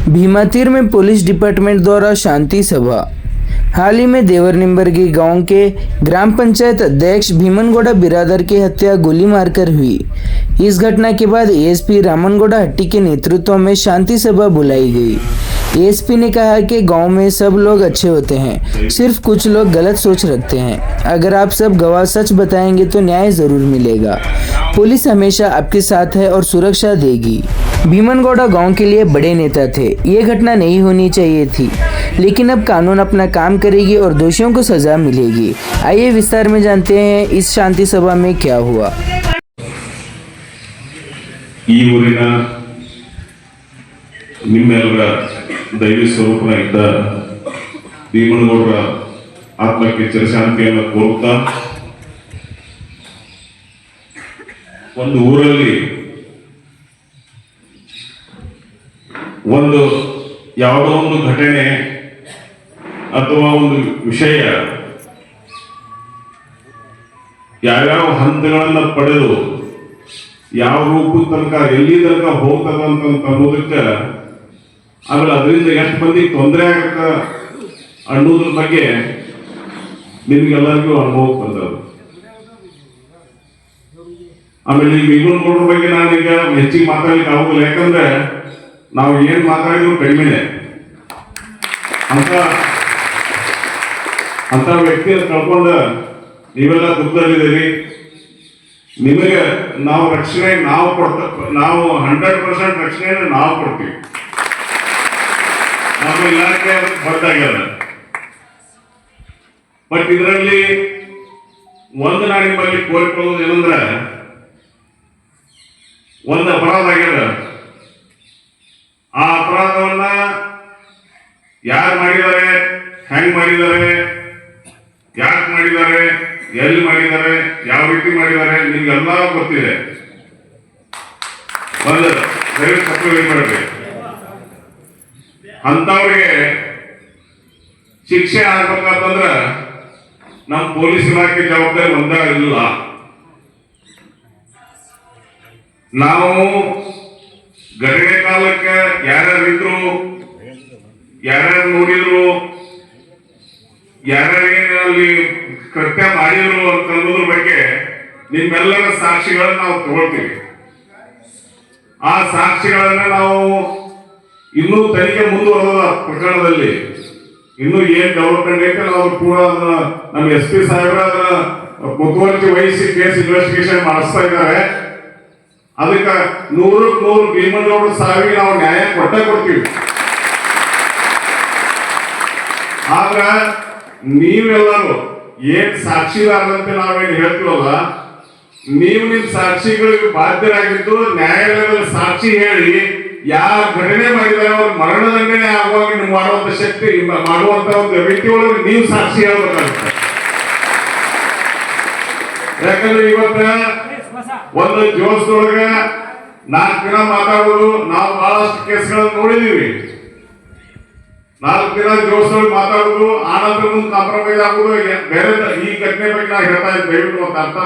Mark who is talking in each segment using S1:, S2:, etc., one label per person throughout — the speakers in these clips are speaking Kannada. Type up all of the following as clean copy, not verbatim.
S1: भीमातीर में पुलिस डिपार्टमेंट द्वारा शांति सभा। हाल ही में देवर निम्बरगी गांव के ग्राम पंचायत अध्यक्ष भीमनगौड़ा बिरादर की हत्या गोली मारकर हुई। इस घटना के बाद एएसपी रामनगौड़ा हट्टी के नेतृत्व में शांति सभा बुलाई गई। एएसपी ने कहा कि गांव में सब लोग अच्छे होते हैं, सिर्फ कुछ लोग गलत सोच रखते हैं। अगर आप सब गवाह सच बताएंगे तो न्याय जरूर मिलेगा। पुलिस हमेशा आपके साथ है और सुरक्षा देगी। भीमनगौड़ा गांव के लिए बड़े नेता थे। ये घटना नहीं होनी चाहिए थी, लेकिन अब कानून अपना काम करेगी और दोषियों को सजा मिलेगी। आइए विस्तार में जानते हैं इस शांति सभा में क्या हुआ।
S2: ಈ ಊರಿನ ನಿಮ್ಮೆಲ್ಲರ ದೈವ ಸ್ವರೂಪನಾಗಿದ್ದ ಭೀಮನಗೌಡರ ಆತ್ಮಕ್ಕೆ ಚಿರಶಾಂತಿಯನ್ನು ಕೋರುತ್ತಾ, ಒಂದು ಊರಲ್ಲಿ ಒಂದು ಯಾವುದೋ ಒಂದು ಘಟನೆ ಅಥವಾ ಒಂದು ವಿಷಯ ಯಾವ್ಯಾವ ಹಂತಗಳನ್ನ ಪಡೆದು ಯಾವ ರೂಪದ ತನಕ ಎಲ್ಲಿ ತನಕ ಹೋಗ್ತದ ಅಂತ ಅನ್ನೋದಕ್ಕೆ, ಆಮೇಲೆ ಅದರಿಂದ ಎಷ್ಟು ಮಂದಿ ತೊಂದರೆ ಆಗತ್ತ ಅನ್ನೋದ್ರ ಬಗ್ಗೆ ನಿಮ್ಗೆಲ್ಲರಿಗೂ ಅನುಭವ ಬಂದವು. ಆಮೇಲೆ ಈ ಭೀಮನಗೌಡರ ಬಗ್ಗೆ ನಾನೀಗ ಹೆಚ್ಚಿಗೆ ಮಾತಾಡ್ಲಿಕ್ಕೆ ಆಗುದಿಲ್ಲ, ಯಾಕಂದ್ರೆ ನಾವು ಏನ್ ಮಾತಾಡಿದ್ರು ಕಡಿಮೆನೆ. ಅಂತ ವ್ಯಕ್ತಿಯನ್ನು ಕಳ್ಕೊಂಡ ನೀವೆಲ್ಲ ದುಃಖದಲ್ಲಿದ್ದೀರಿ. ನಿಮಗೆ ನಾವು ರಕ್ಷಣೆ ನಾವು 100% ರಕ್ಷಣೆಯನ್ನು ನಾವು ಕೊಡ್ತೀವಿ. ನಮ್ಮ ಇಲಾಖೆ ಹೊರತಾಗ್ಯದ. ಬಟ್ ಇದರಲ್ಲಿ ಒಂದು ನಾನು ನಿಮ್ಮಲ್ಲಿ ಕೋರಿಕೊಳ್ಳೋದು ಏನಂದ್ರೆ, ಒಂದು ಅಪರಾಧ ಆಗ್ಯದ. ಆ ಅಪರಾಧವನ್ನ ಯಾರು ಮಾಡಿದ್ದಾರೆ, ಹೆಂಗ್ ಮಾಡಿದ್ದಾರೆ, ಯಾಕೆ ಮಾಡಿದ್ದಾರೆ, ಎಲ್ಲಿ ಮಾಡಿದ್ದಾರೆ, ಯಾವ ರೀತಿ ಮಾಡಿದ್ದಾರೆ ನಿಮ್ಗೆಲ್ಲ ಗೊತ್ತಿದೆ. ಒಂದು ದಯವಿಟ್ಟು ತಪ್ಪು ಮಾಡಬೇಕು. ಅಂತವ್ರಿಗೆ ಶಿಕ್ಷೆ ಆಗ್ಬೇಕಂತಂದ್ರ ನಮ್ಮ ಪೊಲೀಸ್ ಇಲಾಖೆ ಜವಾಬ್ದಾರಿ ಒಂದೇ ಇಲ್ಲ. ನಾವು ಘಟನೆ ಕಾಲಕ್ಕೆ ಯಾರ್ಯಾರು ಇದ್ರು, ಯಾರ್ಯಾರು ನೋಡಿದ್ರು, ಯಾರ್ಯಾರೇನಲ್ಲಿ ಕೃತ್ಯ ಮಾಡಿದ್ರು ಅಂತ ಅನ್ನೋದ್ರ ಬಗ್ಗೆ ನಿಮ್ಮೆಲ್ಲರ ಸಾಕ್ಷಿಗಳನ್ನ ನಾವು ತಗೊಳ್ತೀವಿ. ಆ ಸಾಕ್ಷಿಗಳನ್ನ ನಾವು ಇನ್ನೂ ತನಿಖೆ ಮುಂದುವರೆದ ಪ್ರಕರಣದಲ್ಲಿ ಇನ್ನೂ ಏನ್ ಡೆವಲಪ್ಮೆಂಟ್ ಐತೆ ನಾವು ಕೂಡ ಅದನ್ನ ನಮ್ಮ SP ಸಾಹೇಬ್ರ ಅದನ್ನ ಮುತುವರ್ಜಿ ವಹಿಸಿ ಕೇಸ್ ಇನ್ವೆಸ್ಟಿಗೇಷನ್ ಮಾಡಿಸ್ತಾ ಇದ್ದಾರೆ. ಅದಕ್ಕೆ 100% ಭೀಮನಗೌಡ ಸಾವಿಗೆ ನಾವು ನ್ಯಾಯ ಕೊಡ್ತೀವಿ. ಆದ್ರ ನೀವೆಲ್ಲರೂ ಏನ್ ಸಾಕ್ಷಿದಾರರಂತೆ ನಾವೇನು ಹೇಳ್ತೀವಲ್ಲ, ನೀವು ನಿಮ್ ಸಾಕ್ಷಿಗಳಿಗೆ ಬಾಧ್ಯರಾಗಿದ್ದು ನ್ಯಾಯಾಲಯದಲ್ಲಿ ಸಾಕ್ಷಿ ಹೇಳಿ ಯಾವ ಘಟನೆ ಮಾಡಿದರೆ ಅವ್ರ ಮರಣದಂಡನೆ ಆಗುವಾಗ ನೀವು ಮಾಡುವಂತ ಶಕ್ತಿ ಮಾಡುವಂತ ಒಂದು ವ್ಯಕ್ತಿ ಒಳಗೆ ನೀವು ಸಾಕ್ಷಿ ಹೇಳ್ಬೇಕಾಗುತ್ತೆ. ಯಾಕಂದ್ರೆ ಇವತ್ತ ಒಂದು ಜೋಶದೊಳಗ 4 ದಿನ ಮಾತಾಡೋದು ನಾವು ಬಹಳಷ್ಟು ಕೇಸ್ಗಳನ್ನು ನೋಡಿದೀವಿ. 4 ದಿನ ಜೋಶದೊಳಗೆ ಮಾತಾಡೋದು, ಆನಂತರ ಕಾಂಪ್ರಮೈಸ್ ಆಗೋದು. ಬೇರೆ ಈ ಘಟನೆ ಬಗ್ಗೆ ನಾ ಹೇಳ್ತಾ ಇದ್ದೆ, ದಯವಿಟ್ಟು ಒಂದು ಅರ್ಥ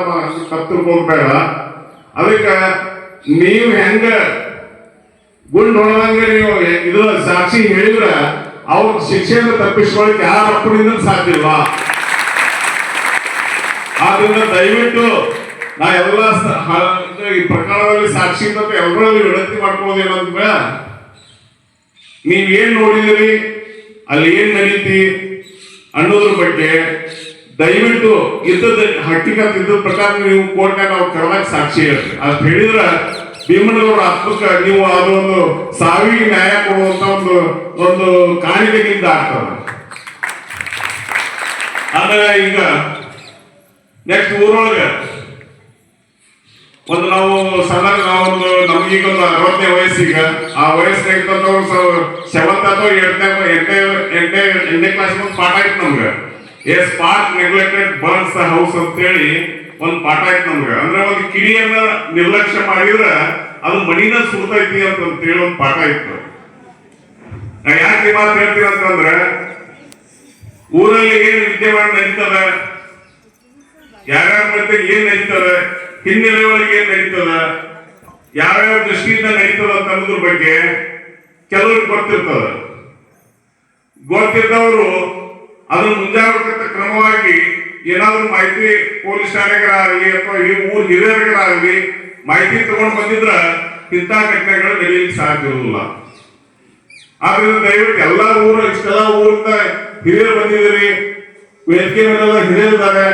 S2: ಕತ್ತಿರ್ಕೋಬೇಡ. ಅದಕ್ಕೆ ನೀವು ಹೆಂಗ ಗುಂಡು ಹೊಡೆದಂಗ ನೀವು ಇದು ಸಾಕ್ಷಿ ಹೇಳಿದ್ರ ಅವ್ರ ಶಿಕ್ಷೆಯನ್ನು ತಪ್ಪಿಸ್ಕೊಳ್ಳಿಕ್ಕೆ ಯಾರ ಅಪ್ಪನಿಂದ ಸಾಧ್ಯ ಇಲ್ಲ. ಆದ್ರಿಂದ ದಯವಿಟ್ಟು ನಾ ಎಲ್ಲ ಈ ಪ್ರಕರಣದಲ್ಲಿ ಸಾಕ್ಷಿ ಅಂತ ಎಲ್ಲರಲ್ಲಿ ವಿನಂತಿ ಮಾಡ್ಕೊಳ್ಳೋದು ಏನಂದ್ರೆ, ನೀವೇನ್ ನೋಡಿದಿರಿ, ಅಲ್ಲಿ ಏನ್ ನಡೀತಿ ಅನ್ನೋದ್ರ ಬಗ್ಗೆ ದಯವಿಟ್ಟು ಇದ್ದದ ಹಕ್ಕಿಕತ್ ಇದ್ದ ಪ್ರಕಾರ ನೀವು ಕೋರ್ಟ್ನಾಗ ನಾವು ಕರೆದಾಗ ಸಾಕ್ಷಿ ಹೇಳ್ತೀವಿ. ಅಷ್ಟು ಹೇಳಿದ್ರ ಭೀಮನಗೌಡರ ಆತ್ಮಕ್ಕೆ ನೀವು ಅದೊಂದು ಸಾವಿಗೆ ನ್ಯಾಯ ಕೊಡುವಂತ ಒಂದು ಕಾಣಿಕೆಗಿಂತ ಆಗ್ತದೆ. ಆಮೇಲೆ ಈಗ ನೆಕ್ಸ್ಟ್ ಊರೊಳಗೆ ಒಂದು ನಾವು ಸಣ್ಣ ನಮಗೀಗ ಒಂದು 60ನೇ ವಯಸ್ಸೀಗ, ಆ ವಯಸ್ಸಿನಾಗ 7th ಅಥವಾ 8ನೇ ಕ್ಲಾಸ್ ಒಂದು ಪಾಠ ಆಯ್ತು ನಮ್ಗೆ. A spark neglected burns the house ಅಂತ ಹೇಳಿ ಒಂದು ಪಾಠ ಆಯ್ತು ನಮ್ಗೆ. ಅಂದ್ರೆ ಒಂದು ಕಿಡಿಯನ್ನ ನಿರ್ಲಕ್ಷ್ಯ ಮಾಡಿದ್ರ ಅದು ಮಣಿನ ಸುಡ್ತೈತಿ ಅಂತ ಹೇಳಿ ಒಂದು ಪಾಠ ಇತ್ತು. ನಾ ಯಾಕೆ ಈ ಮಾತು ಹೇಳ್ತೀನಿ ಅಂತಂದ್ರೆ, ಊರಲ್ಲಿ ಏನ್ ವಿದ್ಯಮಾನ ನಡೀತದೆ, ಯಾರ್ಯಾರ ಮಧ್ಯೆ ಏನ್ ನಡೀತದೆ, ಹಿಂದಿನ ಏನ್ ನಡೀತದ, ಯಾವ್ಯಾವ ದೃಷ್ಟಿಯಿಂದ ನಡೀತದ ಅಂತ ಅನ್ನೋದ್ರ ಬಗ್ಗೆ ದಯವಿಟ್ಟು ನೀವು ಎಲ್ಲರೂ ಕೆಲವ್ರಿಗೆ ಗೊತ್ತಿದ್ದವರು ಅದನ್ನು ಮುಂಜಾಗ್ರತಾ ಕ್ರಮವಾಗಿ ಏನಾದ್ರೂ ಮಾಹಿತಿ ಪೊಲೀಸ್ ಠಾಣೆಗರಾಗಲಿ ಅಥವಾ ಈ ಊರ್ ಹಿರಿಯರಿಗರಾಗಲಿ ಮಾಹಿತಿ ತಗೊಂಡು ಬಂದಿದ್ರ ಇಂಥ ಘಟನೆಗಳು ನಡೆಯಲಿಕ್ಕೆ ಸಾಧ್ಯ ಇರುವುದಿಲ್ಲ. ಆದ್ರಿಂದ ದಯವಿಟ್ಟು ಎಲ್ಲಾ ಇಷ್ಟೆಲ್ಲ ಊರಿಂದ ಹಿರಿಯರು ಬಂದಿದ್ದೀರಿ, ವೇದಿಕೆ ಮೇಲೆಲ್ಲ ಹಿರಿಯರಿದ್ದಾರೆ,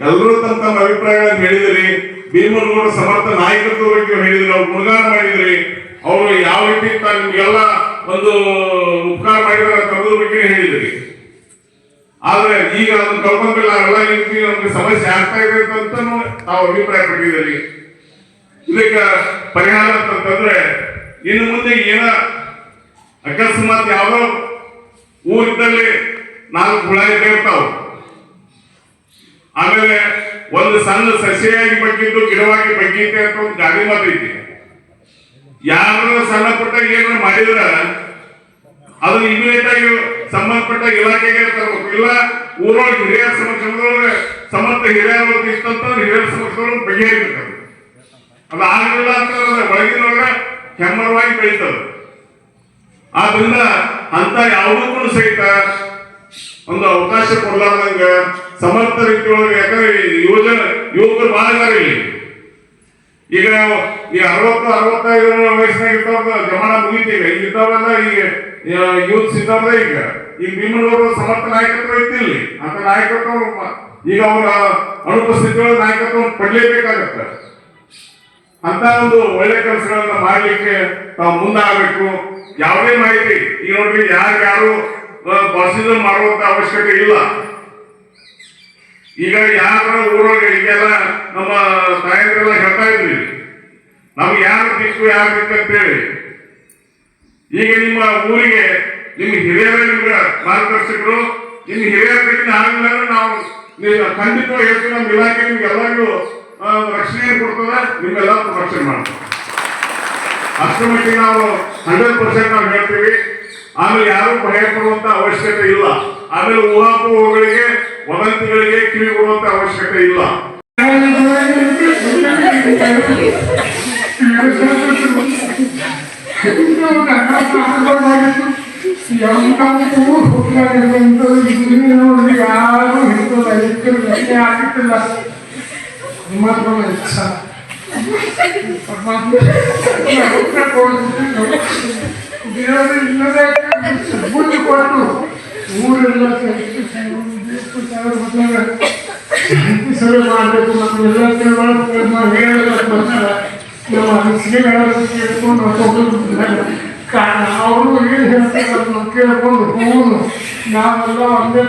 S2: ಎಲ್ಲರೂ ತಮ್ಮ ಅಭಿಪ್ರಾಯಗಳನ್ನು ಹೇಳಿದಿರಿ. ಭೀಮನಗೌಡ ಸಮರ್ಥ ನಾಯಕತ್ವ ಬಗ್ಗೆ ಹೇಳಿದ್ರಿ, ಅವ್ರು ಗುಣಗಾನ ಮಾಡಿದ್ರಿ, ಅವರು ಯಾವ ರೀತಿ ನಿಮ್ಗೆಲ್ಲ ಒಂದು ಉಪಕಾರ ಮಾಡಿದಾರೆ ಅನ್ನೋದ್ರ ಬಗ್ಗೆ ಹೇಳಿದ್ರಿ. ಆದ್ರೆ ಈಗ ಅದನ್ನು ಕಳ್ಕೊಂಡಿಲ್ಲ, ಎಲ್ಲ ರೀತಿ ನಮ್ಗೆ ಸಮಸ್ಯೆ ಆಗ್ತಾ ಇದೆ ಅಂತ ತಾವು ಅಭಿಪ್ರಾಯ ಪಟ್ಟಿದ್ದೀರಿ. ಇದಕ್ಕೆ ಪರಿಹಾರ ಅಂತಂದ್ರೆ ಇನ್ನು ಮುಂದೆ ಏನ ಅಕಸ್ಮಾತ್ ಯಾವ್ದೋ ಊರಿದ್ದಲ್ಲಿ 4 ಹುಳ ಇರ್ತಾವ, ಆಮೇಲೆ ಒಂದು ಸಣ್ಣ ಸಸ್ಯಾಗಿ ಬಗ್ಗಿದ್ದು ಗಿಡವಾಗಿ ಬಗ್ಗೀತೆ ಅಂತ ಒಂದು ಗಾಡಿ ಮಾತೈತಿ. ಯಾರು ಸಣ್ಣ ಪುಟ್ಟ ಏನಾರ ಮಾಡಿದ್ರ ಅದನ್ನ ಇಮಿಡಿಯೇಟ್ ಆಗಿ ಸಂಬಂಧಪಟ್ಟ ಇಲಾಖೆಗೆ ತರಬೇಕು. ಇಲ್ಲ ಊರೊಳಗೆ ಹಿರಿಯರ ಸಮಕ್ಷಮದೊಳಗೆ ಸಮರ್ಥ ಹಿರಿಯರ ಇಷ್ಟಂತಂದ್ರೆ ಹಿರಿಯರ ಸಮಕ್ಷಮದೊಳಗೆ ಬಗೆಹರಿಬೇಕು. ಅದು ಆಗಲಿಲ್ಲ ಅಂತಂದ್ರೆ ಒಳಗಿನೊಳಗೆ ಹೆಮ್ಮರವಾಗಿ ಬೆಳೀತದೆ. ಆದ್ರಿಂದ ಅಂತ ಯಾವುದಕ್ಕೂ ಸಹಿತ ಒಂದು ಅವಕಾಶ ಕೊಡ್ಲಾರ್ದಂಗ ಸಮರ್ಥ ರೀತಿಯೊಳಗೆ, ಯಾಕಂದ್ರೆ ಯುವಕರು ಬಹಳ ಇದ್ದಾರೆ ಇಲ್ಲಿ. ಈಗ 60-65 ವಯಸ್ಸಿನಾಗ ಇರ್ತಾವ, ಜಮಾನ ಮುಗೀತಿ. ಈಗ ಇದ್ದಾವೆಲ್ಲ ಈಗ ಯೂತ್ಸ್ ಇದ್ದಾವೆ. ಈಗ ಭೀಮನಗೌಡ ಸಮರ್ಥ ನಾಯಕತ್ವ ಇತ್ತಿಲ್ಲಿ ಅಂತ ನಾಯಕತ್ವ ಈಗ ಅವರ ಅನುಪಸ್ಥಿತಿಯೊಳಗೆ ನಾಯಕತ್ವ ಪಡ್ಲೇಬೇಕಾಗತ್ತೆ. ಅಂತ ಒಂದು ಒಳ್ಳೆ ಕೆಲಸಗಳನ್ನ ಮಾಡ್ಲಿಕ್ಕೆ ತಾವು ಮುಂದಾಗಬೇಕು. ಯಾವುದೇ ಮಾಹಿತಿ ಈಗ ನೋಡ್ರಿ, ಯಾರು ಬಾಸಿಸಮ್ ಮಾಡುವಂತ ಅವಶ್ಯಕತೆ ಇಲ್ಲ. ಈಗ ಯಾರ ಊರೊಳಗೆ ಈಗೆಲ್ಲ ನಮ್ಮ ತಾಯಂದ್ರೆಲ್ಲ ಹೇಳ್ತಾ ಇದ್ರಿ, ನಮ್ಗೆ ಯಾರು ದಿಕ್ಕು ಅಂತೇಳಿ. ಈಗ ನಿಮ್ಮ ಊರಿಗೆ ನಿಮ್ಮ ಹಿರಿಯರ ನಿಮ್ಗೆ ಮಾರ್ಗದರ್ಶಕರು, ನಿಮ್ಮ ಹಿರಿಯರ ರೀತಿ ಆಗಲಿಲ್ಲ ನಾವು ಖಂಡಿತವಾಗಿ ಹೇಳ್ತೀವಿ. ನಮ್ಮ ಇಲಾಖೆ ನಿಮ್ಗೆ ಎಲ್ಲರಿಗೂ ರಕ್ಷಣೆ ಕೊಡ್ತದೆ, ನಿಮ್ಮೆಲ್ಲ ರಕ್ಷಣೆ ಮಾಡ್ತದೆ. ಅಷ್ಟರ ಮಟ್ಟಿಗೆ ನಾವು 100% ನಾವು ಹೇಳ್ತೀವಿ. ಆಮೇಲೆ ಯಾರು ಭಯ ಪಡುವಂತ ಅವಶ್ಯಕತೆ ಇಲ್ಲ. ಆಮೇಲೆ ಊಹಾಪೋಹಗಳಿಗೆ ವದಂತಿಗಳಿಗೆ ಕಿವಿ ಕೊಡುವಂತ ಅವಶ್ಯಕತೆ ಇಲ್ಲ.
S3: ಬುದ್ಧಿ ಕೊಟ್ಟು ಊರೆಲ್ಲ ಸಭೆ ಮಾಡಬೇಕು. ನಮ್ಮೆಲ್ಲ ಹೇಳಲ್ಲ ನಮ್ಮ ಅನಿಸಿಕೆಗಳನ್ನು ಕೇಳ್ಕೊಂಡು ಅವರು ಏನು ಹೇಳ್ತಾರೆ ಅದನ್ನು ಕೇಳ್ಕೊಂಡು ಹೋಗುದು. ನಾವೆಲ್ಲ ಒಂದೇ